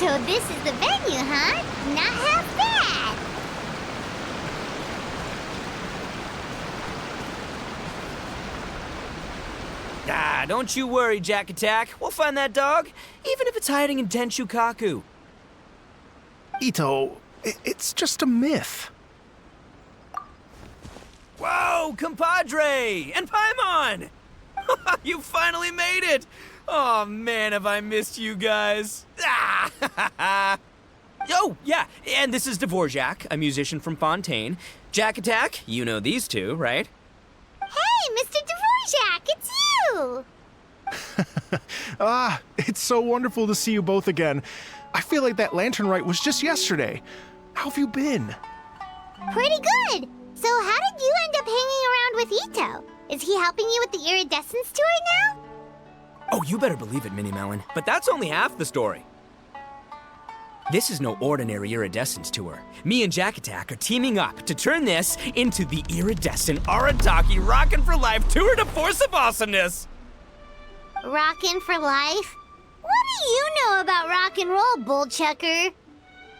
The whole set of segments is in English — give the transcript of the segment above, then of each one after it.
So this is the venue, huh? Not half bad. Ah, don't you worry, Jack Attack. We'll find that dog, even if it's hiding in Tenshukaku. Ito, it's just a myth. Whoa, compadre! And Paimon! You finally made it! Oh man, have I missed you guys. Ah! Oh, yeah, and this is Dvorak, a musician from Fontaine. Jack Attack, you know these two, right? Hey, Mr. Dvorak, it's you! It's so wonderful to see you both again. I feel like that lantern rite was just yesterday. How have you been? Pretty good. So how did you end up hanging around with Ito? Is he helping you with the iridescence tour now? Oh, you better believe it, Minnie Melon. But that's only half the story. This is no ordinary iridescence tour. Me and Jack Attack are teaming up to turn this into the iridescent Arataki Rockin' for Life Tour de Force of Awesomeness. Rockin' for life? What do you know about rock and roll, bullchucker?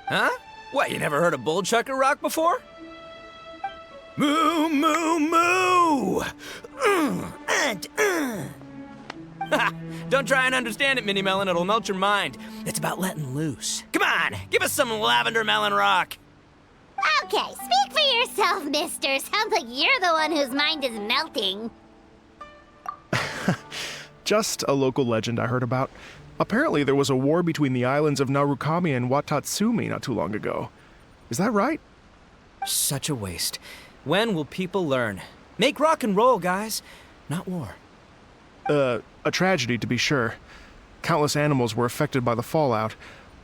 Huh? What, you never heard a bullchucker rock before? Moo, moo, moo! Don't try and understand it, Minnie Melon. It'll melt your mind. It's about letting loose. Come on, give us some lavender melon rock. Okay, speak for yourself, mister. Sounds like you're the one whose mind is melting. Just a local legend I heard about. Apparently there was a war between the islands of Narukami and Watatsumi not too long ago. Is that right? Such a waste. When will people learn? Make rock and roll, guys, not war. A tragedy to be sure. Countless animals were affected by the fallout.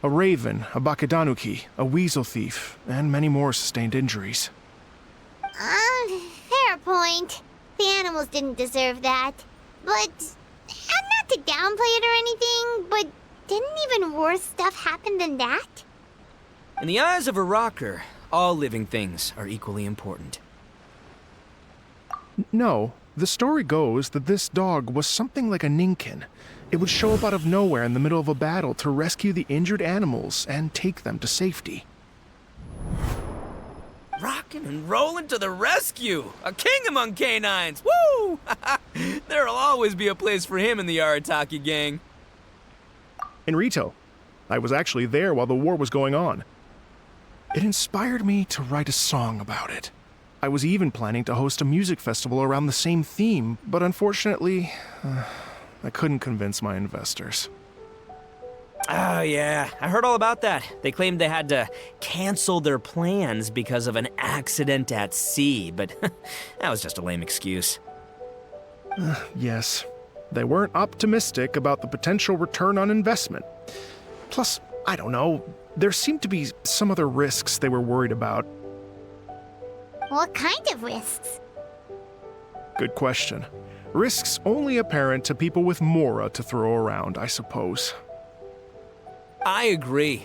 A raven, a bakedanuki, a weasel thief, and many more sustained injuries. Fair point. The animals didn't deserve that. But, not to downplay it or anything, but didn't even worse stuff happen than that? In the eyes of a rocker, all living things are equally important. No, the story goes that this dog was something like a ninkin. It would show up out of nowhere in the middle of a battle to rescue the injured animals and take them to safety. Rockin' and rollin' to the rescue! A king among canines! Woo! There'll always be a place for him in the Arataki gang. In Rito, I was actually there while the war was going on. It inspired me to write a song about it. I was even planning to host a music festival around the same theme, but unfortunately, I couldn't convince my investors. Oh, yeah. I heard all about that. They claimed they had to cancel their plans because of an accident at sea, but that was just a lame excuse. Yes, they weren't optimistic about the potential return on investment. Plus, I don't know, there seemed to be some other risks they were worried about. What kind of risks? Good question. Risks only apparent to people with mora to throw around, I suppose. I agree.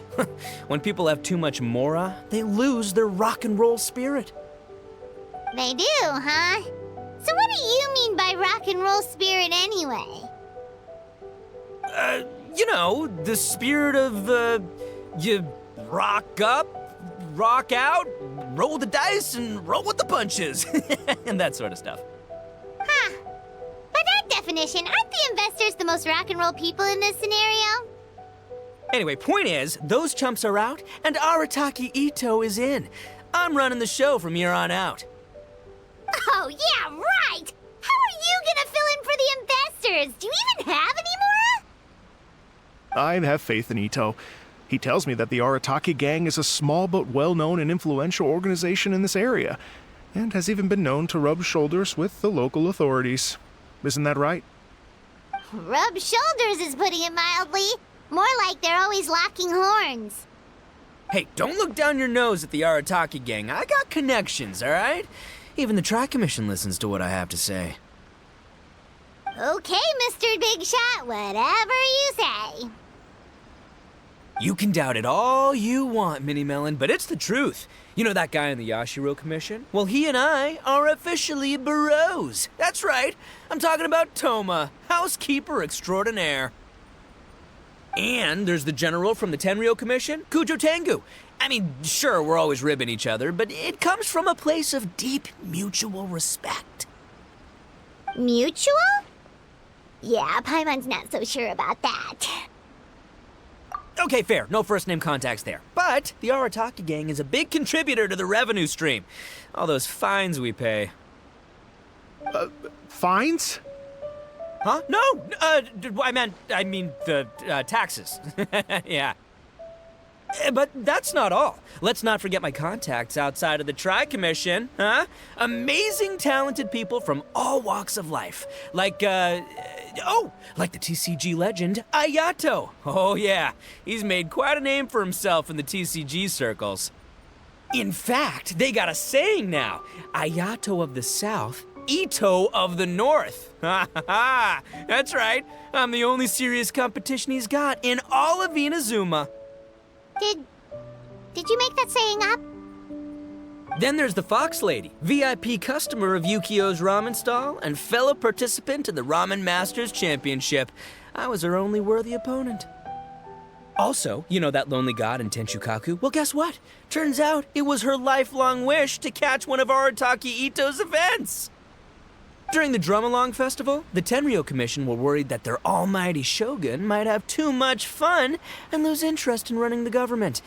When people have too much mora, they lose their rock and roll spirit. They do, huh? So what do you mean by rock and roll spirit anyway? You know, the spirit of, you rock up, rock out, roll the dice, and roll with the punches. And that sort of stuff. Huh. By that definition, aren't the investors the most rock and roll people in this scenario? Anyway, point is, those chumps are out, and Arataki Ito is in. I'm running the show from here on out. Oh, yeah, right! How are you gonna fill in for the investors? Do you even have any more? I have faith in Ito. He tells me that the Arataki gang is a small but well-known and influential organization in this area, and has even been known to rub shoulders with the local authorities. Isn't that right? Rub shoulders is putting it mildly. More like they're always locking horns. Hey, don't look down your nose at the Arataki gang. I got connections, all right? Even the Tri-Commission listens to what I have to say. Okay, Mr. Big Shot, whatever you say. You can doubt it all you want, Minnie Melon, but it's the truth. You know that guy in the Yashiro Commission? Well, he and I are officially bros. That's right. I'm talking about Toma, housekeeper extraordinaire. And there's the general from the Tenryo Commission, Kujo Tengu. I mean, sure, we're always ribbing each other, but it comes from a place of deep mutual respect. Mutual? Yeah, Paimon's not so sure about that. Okay, fair. No first-name contacts there. But the Arataki gang is a big contributor to the revenue stream. All those fines we pay. Fines? Huh? No! I mean the taxes. Yeah. But that's not all. Let's not forget my contacts outside of the Tri-Commission, huh? Amazing, talented people from all walks of life. Like the TCG legend, Ayato. Oh yeah, he's made quite a name for himself in the TCG circles. In fact, they got a saying now. Ayato of the South, Ito of the North. Ha ha ha! That's right. I'm the only serious competition he's got in all of Inazuma. Did you make that saying up? Then there's the Fox Lady, VIP customer of Yukio's ramen stall and fellow participant in the Ramen Masters Championship. I was her only worthy opponent. Also, you know that lonely god in Tenshukaku? Well, guess what? Turns out it was her lifelong wish to catch one of Arataki Ito's events. During the Drum-Along Festival, the Tenryo Commission were worried that their almighty shogun might have too much fun and lose interest in running the government.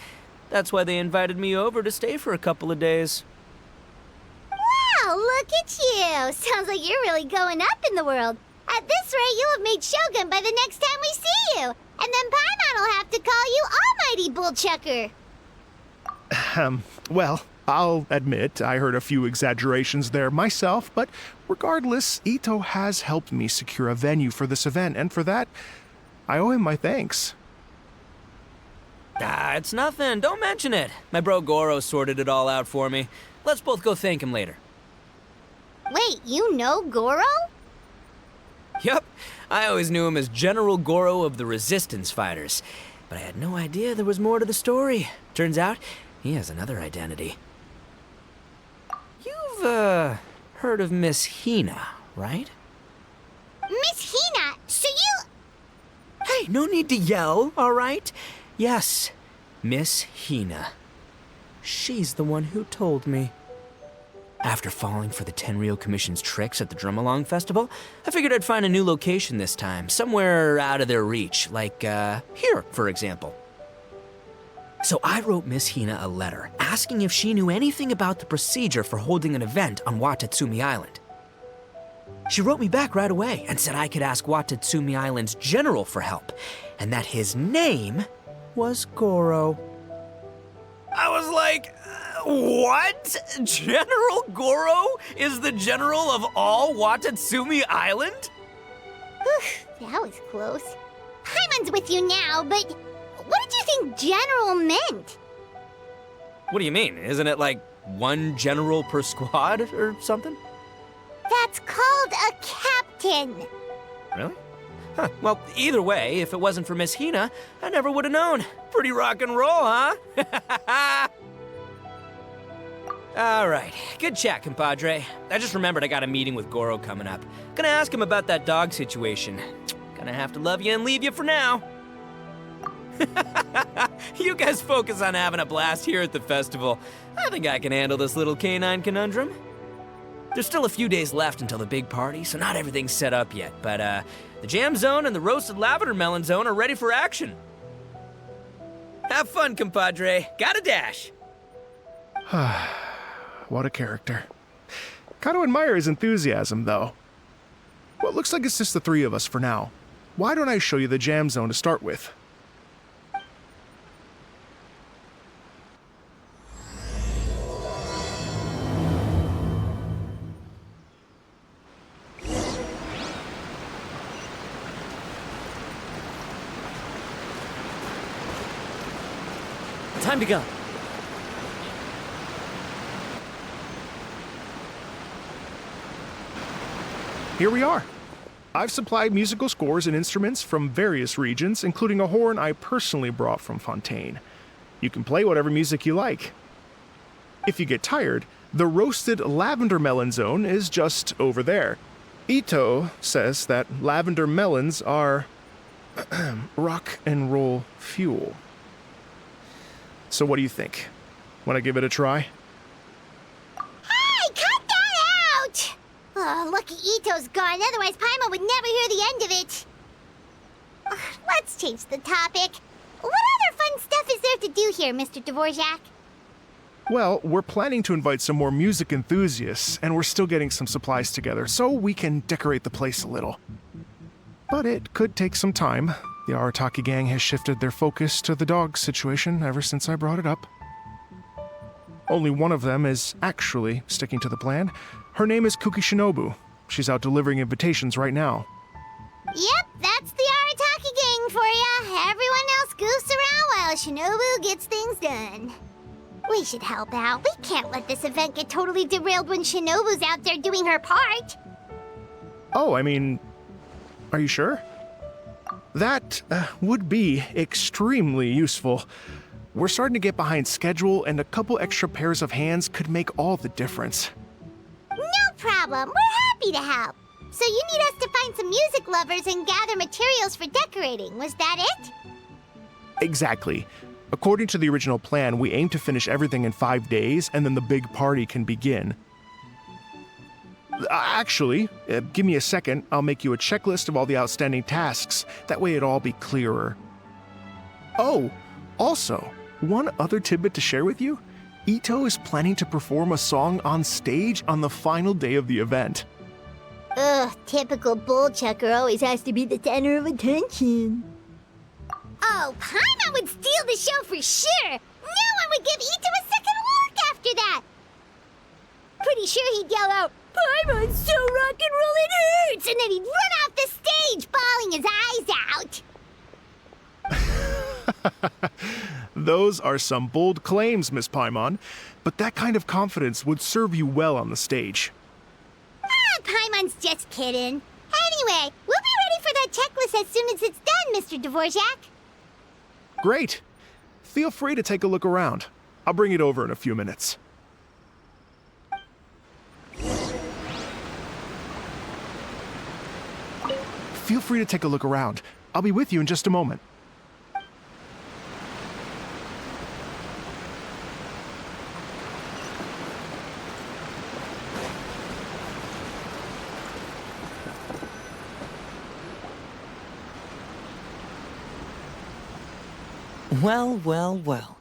That's why they invited me over to stay for a couple of days. Wow, look at you! Sounds like you're really going up in the world. At this rate, you'll have made shogun by the next time we see you. And then Paimon will have to call you Almighty Bullchucker. Well, I'll admit I heard a few exaggerations there myself, but regardless, Ito has helped me secure a venue for this event, and for that, I owe him my thanks. It's nothing. Don't mention it. My bro Goro sorted it all out for me. Let's both go thank him later. Wait, you know Goro? Yup. I always knew him as General Goro of the Resistance Fighters. But I had no idea there was more to the story. Turns out, he has another identity. You've, heard of Miss Hina, right? Miss Hina, so you... Hey, no need to yell, all right? Yes, Miss Hina. She's the one who told me. After falling for the Tenryo Commission's tricks at the Drum-Along Festival, I figured I'd find a new location this time, somewhere out of their reach, like, here, for example. So I wrote Miss Hina a letter, asking if she knew anything about the procedure for holding an event on Watatsumi Island. She wrote me back right away and said I could ask Watatsumi Island's general for help, and that his name was Goro. I was like, what? General Goro is the general of all Watatsumi Island? Whew, that was close. Paimon's with you now, but what did you think general meant? What do you mean? Isn't it like one general per squad or something? That's called a captain. Really? Huh. Well, either way, if it wasn't for Miss Hina, I never would have known. Pretty rock and roll, huh? All right. Good chat, compadre. I just remembered I got a meeting with Goro coming up. Gonna ask him about that dog situation. Gonna have to love you and leave you for now. You guys focus on having a blast here at the festival. I think I can handle this little canine conundrum. There's still a few days left until the big party, so not everything's set up yet, but the jam zone and the roasted lavender melon zone are ready for action. Have fun, compadre. Gotta dash. What a character. Gotta admire his enthusiasm, though. Well, it looks like it's just the three of us for now. Why don't I show you the jam zone to start with? Time to go. Here we are. I've supplied musical scores and instruments from various regions, including a horn I personally brought from Fontaine. You can play whatever music you like. If you get tired, the roasted lavender melon zone is just over there. Ito says that lavender melons are rock and roll fuel. So what do you think? Want to give it a try? Hey, cut that out! Oh, lucky Ito's gone, otherwise Paimon would never hear the end of it. Ugh, let's change the topic. What other fun stuff is there to do here, Mr. Dvorak? Well, we're planning to invite some more music enthusiasts, and we're still getting some supplies together, so we can decorate the place a little. But it could take some time. The Arataki gang has shifted their focus to the dog situation ever since I brought it up. Only one of them is actually sticking to the plan. Her name is Kuki Shinobu. She's out delivering invitations right now. Yep, that's the Arataki gang for ya. Everyone else goofs around while Shinobu gets things done. We should help out. We can't let this event get totally derailed when Shinobu's out there doing her part. Oh, I mean, are you sure? That would be extremely useful. We're starting to get behind schedule, and a couple extra pairs of hands could make all the difference. No problem. We're happy to help. So you need us to find some music lovers and gather materials for decorating. Was that it? Exactly. According to the original plan, we aim to finish everything in 5 days, and then the big party can begin. Actually, give me a second. I'll make you a checklist of all the outstanding tasks. That way it'll all be clearer. Oh, also, one other tidbit to share with you. Ito is planning to perform a song on stage on the final day of the event. Ugh, typical bullchucker always has to be the center of attention. Oh, Paimon would steal the show for sure! No one would give Ito a second look after that! Pretty sure he'd yell out, "Paimon's so rock and roll it hurts!" And then he'd run off the stage, bawling his eyes out. Those are some bold claims, Miss Paimon, but that kind of confidence would serve you well on the stage. Paimon's just kidding. Anyway, we'll be ready for that checklist as soon as it's done, Mr. Dvorak. Great. Feel free to take a look around. I'll bring it over in a few minutes. Feel free to take a look around. I'll be with you in just a moment. Well, well, well.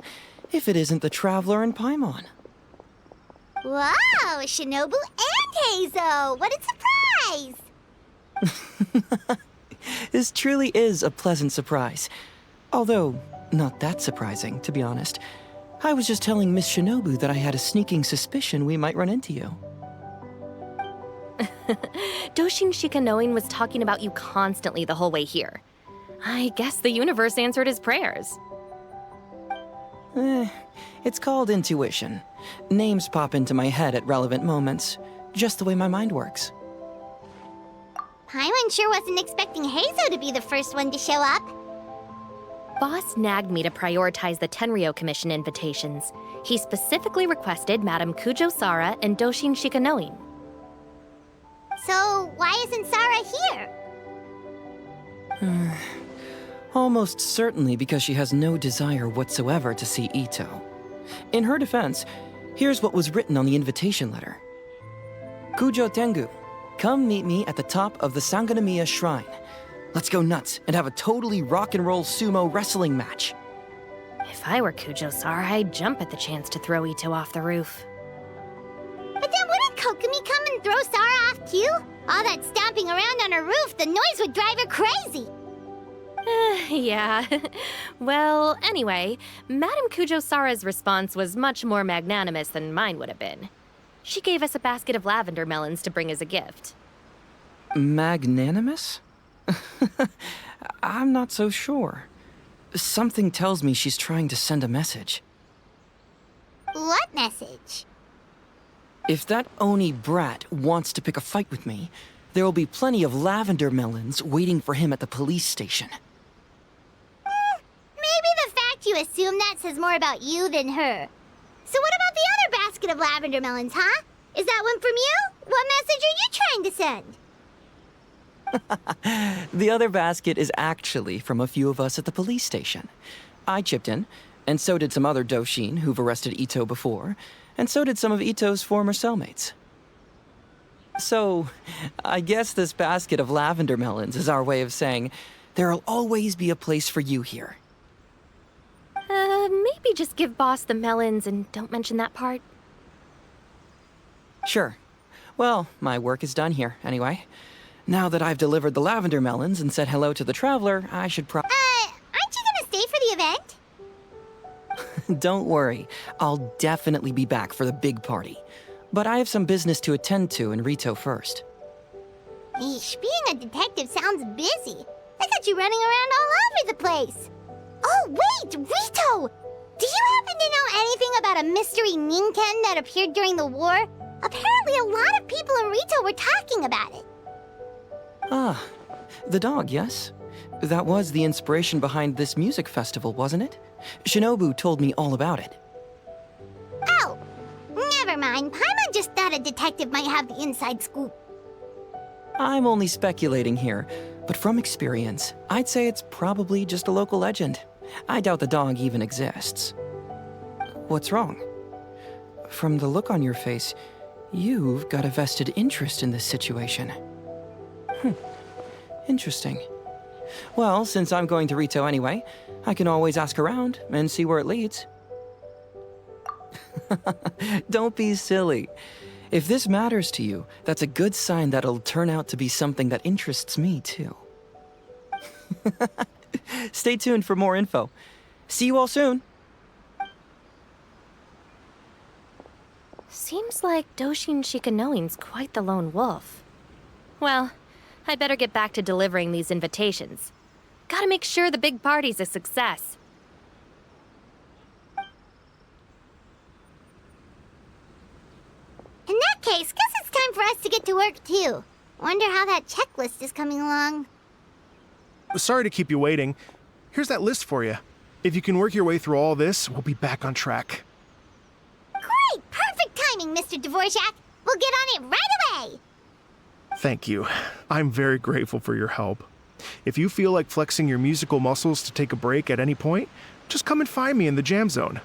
If it isn't the Traveler and Paimon. Wow, Shinobu and Heizo! What a surprise! This truly is a pleasant surprise. Although, not that surprising, to be honest. I was just telling Miss Shinobu that I had a sneaking suspicion we might run into you. Doshin Shikanoin was talking about you constantly the whole way here. I guess the universe answered his prayers. It's called intuition. Names pop into my head at relevant moments, just the way my mind works. Paimon sure wasn't expecting Heizo to be the first one to show up. Boss nagged me to prioritize the Tenryo Commission invitations. He specifically requested Madame Kujo Sara and Doshin Shikanoin. So, why isn't Sara here? Almost certainly because she has no desire whatsoever to see Ito. In her defense, here's what was written on the invitation letter. Kujo Tengu, come meet me at the top of the Sanganamiya Shrine. Let's go nuts and have a totally rock and roll sumo wrestling match. If I were Kujo Sara, I'd jump at the chance to throw Ito off the roof. But then wouldn't Kokumi come and throw Sara off too? All that stomping around on her roof, the noise would drive her crazy. Yeah. Well, anyway, Madame Kujo Sara's response was much more magnanimous than mine would have been. She gave us a basket of lavender melons to bring as a gift. Magnanimous? I'm not so sure. Something tells me she's trying to send a message. What message? If that Oni brat wants to pick a fight with me, there will be plenty of lavender melons waiting for him at the police station. Maybe the fact you assume that says more about you than her. So what about the other basket of lavender melons, huh? Is that one from you? What message are you trying to send? The other basket is actually from a few of us at the police station. I chipped in, and so did some other Doshin who've arrested Ito before, and so did some of Ito's former cellmates. So, I guess this basket of lavender melons is our way of saying, there'll always be a place for you here. Maybe just give Boss the melons and don't mention that part. Sure. Well, my work is done here, anyway. Now that I've delivered the lavender melons and said hello to the traveler, I should aren't you gonna stay for the event? Don't worry, I'll definitely be back for the big party. But I have some business to attend to in Rito first. Eesh, being a detective sounds busy. I got you running around all over the place. Oh, wait, Rito! Do you happen to know anything about a mystery Ninken that appeared during the war? Apparently a lot of people in Rito were talking about it. Ah, the dog, yes? That was the inspiration behind this music festival, wasn't it? Shinobu told me all about it. Oh, never mind. Paimon just thought a detective might have the inside scoop. I'm only speculating here, but from experience, I'd say it's probably just a local legend. I doubt the dog even exists. What's wrong? From the look on your face, you've got a vested interest in this situation. Interesting. Well, since I'm going to Rito anyway, I can always ask around and see where it leads. Don't be silly. If this matters to you, that's a good sign that it'll turn out to be something that interests me, too. Stay tuned for more info. See you all soon. Seems like Doshin Shikanoin's quite the lone wolf. Well, I'd better get back to delivering these invitations. Gotta make sure the big party's a success. In that case, guess it's time for us to get to work, too. Wonder how that checklist is coming along. Sorry to keep you waiting. Here's that list for you. If you can work your way through all this, we'll be back on track. Great! Perfect timing, Mr. Dvorak! We'll get on it right away! Thank you. I'm very grateful for your help. If you feel like flexing your musical muscles to take a break at any point, just come and find me in the jam zone.